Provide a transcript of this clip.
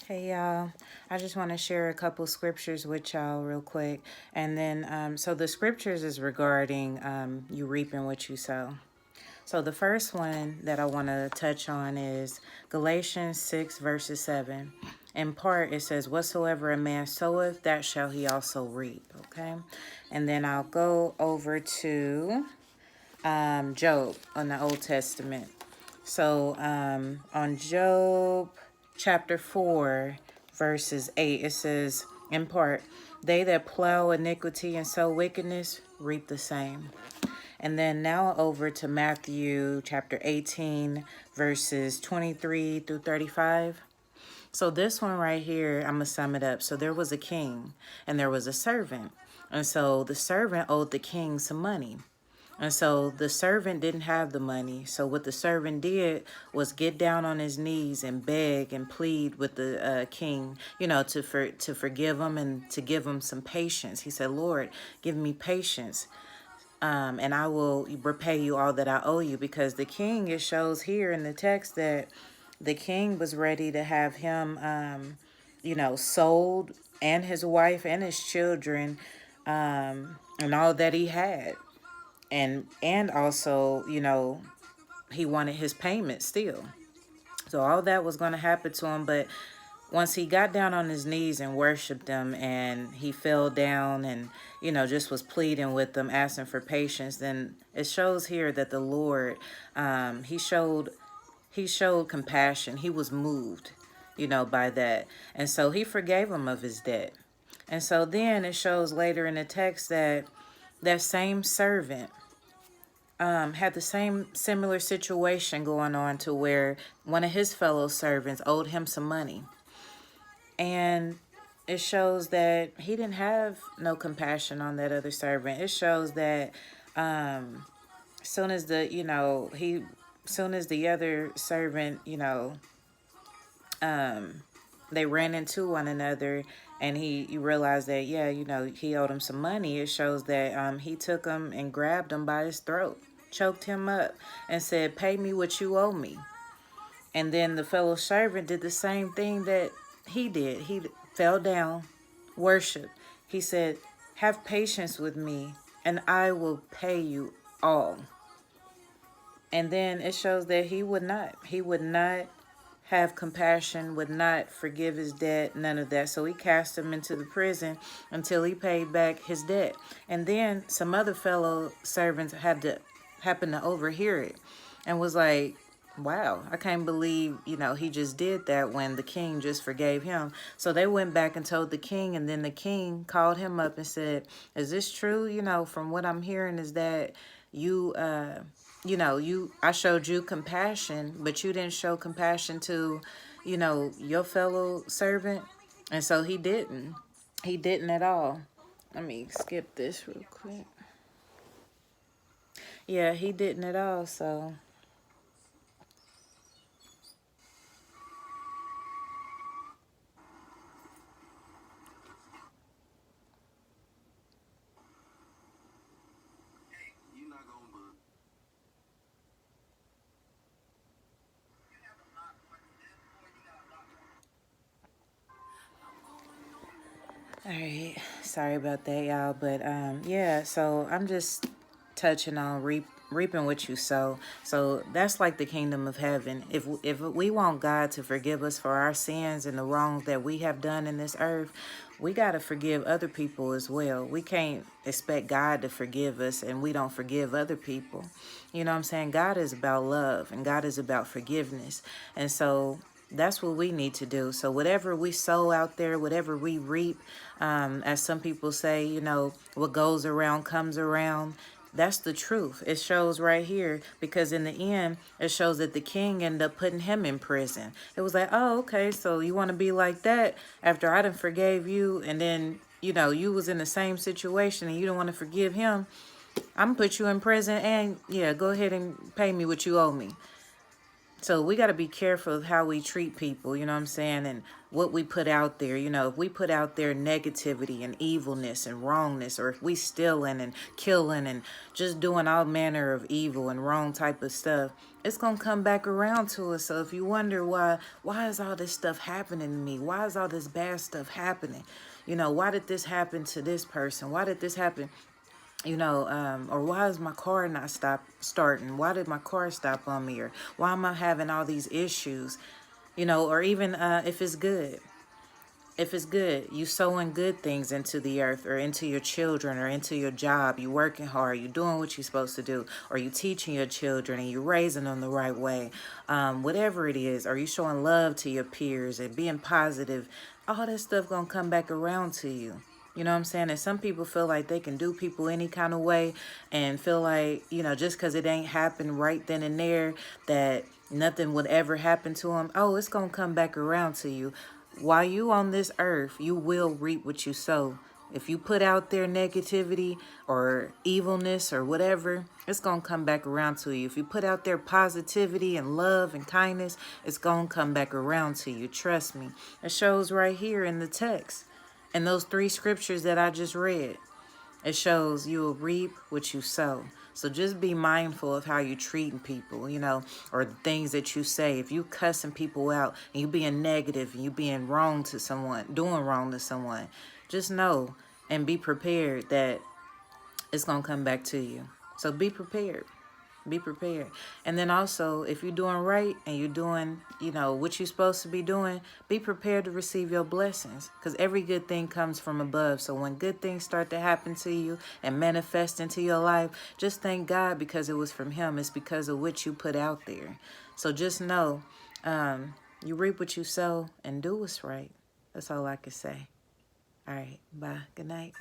Hey y'all, I just want to share a couple scriptures with y'all real quick. And then, so the scriptures is regarding you reaping what you sow. So the first one that I want to touch on is Galatians 6, verses 7. In part, it says, whatsoever a man soweth, that shall he also reap. Okay. And then I'll go over to Job on the Old Testament. So on Job chapter 4, verses 8, it says, in part, they that plow iniquity and sow wickedness reap the same. And then now over to Matthew chapter 18, verses 23 through 35. So this one right here, I'm going to sum it up. So there was a king and there was a servant. And so the servant owed the king some money. And so the servant didn't have the money. So what the servant did was get down on his knees and beg and plead with the king, to forgive him and to give him some patience. He said, Lord, give me patience. And I will repay you all that I owe you. Because the king, it shows here in the text that the king was ready to have him, sold, and his wife and his children, and all that he had. And also, he wanted his payment still. So all that was going to happen to him. But once he got down on his knees and worshiped them, and he fell down and, just was pleading with them, asking for patience, then it shows here that the Lord, he showed compassion. He was moved, by that. And so he forgave him of his debt. And so then it shows later in the text that that same servant had the same similar situation going on, to where one of his fellow servants owed him some money. And it shows that he didn't have no compassion on that other servant. It shows that soon as the other servant, they ran into one another, and you realized that, yeah, he owed him some money. It shows that he took him and grabbed him by his throat, choked him up, and said, pay me what you owe me. And then the fellow servant did the same thing that he did. He fell down, worshiped. He said, have patience with me, and I will pay you all. And then it shows that he would not. He would not have compassion, would not forgive his debt, none of that. So he cast him into the prison until he paid back his debt. And then some other fellow servants happened to overhear it and was like, wow, I can't believe, he just did that when the king just forgave him. So they went back and told the king, and then the king called him up and said, is this true? From what I'm hearing is that I showed you compassion, but you didn't show compassion to, your fellow servant. And so he didn't. He didn't at all. Let me skip this real quick. Yeah, he didn't at all, so. All right, sorry about that, y'all. But yeah, so I'm just touching on reaping what you sow. So that's like the kingdom of heaven. If we want God to forgive us for our sins and the wrongs that we have done in this earth, we got to forgive other people as well. We can't expect God to forgive us and we don't forgive other people. You know what I'm saying? God is about love, and God is about forgiveness. And so that's what we need to do. So whatever we sow out there, whatever we reap, as some people say, what goes around comes around. That's the truth. It shows right here, because in the end, it shows that the king ended up putting him in prison. It was like, oh, okay, so you want to be like that after I done forgave you, and then, you was in the same situation and you don't want to forgive him. I'm going to put you in prison, and yeah, go ahead and pay me what you owe me. So we got to be careful of how we treat people, you know what I'm saying? And what we put out there. You know, if we put out there negativity and evilness and wrongness, or if we stealing and killing and just doing all manner of evil and wrong type of stuff, it's going to come back around to us. So if you wonder why is all this stuff happening to me? Why is all this bad stuff happening? You know, why did this happen to this person? Why did this happen? You know, or why is my car not starting? Why did my car stop on me? Or why am I having all these issues? You know, or even if it's good. If it's good, you sowing good things into the earth or into your children or into your job. You working hard. You doing what you're supposed to do. Or you teaching your children and you raising them the right way. Whatever it is. Or you showing love to your peers and being positive. All that stuff gonna come back around to you. You know what I'm saying? And some people feel like they can do people any kind of way and feel like, you know, just because it ain't happened right then and there, that nothing would ever happen to them. Oh, it's going to come back around to you. While you on this earth, you will reap what you sow. If you put out there negativity or evilness or whatever, it's going to come back around to you. If you put out there positivity and love and kindness, it's going to come back around to you. Trust me. It shows right here in the text. And those 3 scriptures that I just read, it shows you will reap what you sow. So just be mindful of how you treating people, you know, or the things that you say. If you cussing people out and you being negative and you being wrong to someone, doing wrong to someone, just know and be prepared that it's going to come back to you. So be prepared. Be prepared. And then also, if you're doing right and you're doing, you know, what you're supposed to be doing, be prepared to receive your blessings. Because every good thing comes from above. So when good things start to happen to you and manifest into your life, just thank God because it was from Him. It's because of what you put out there. So just know, you reap what you sow and do what's right. That's all I can say. All right. Bye. Good night.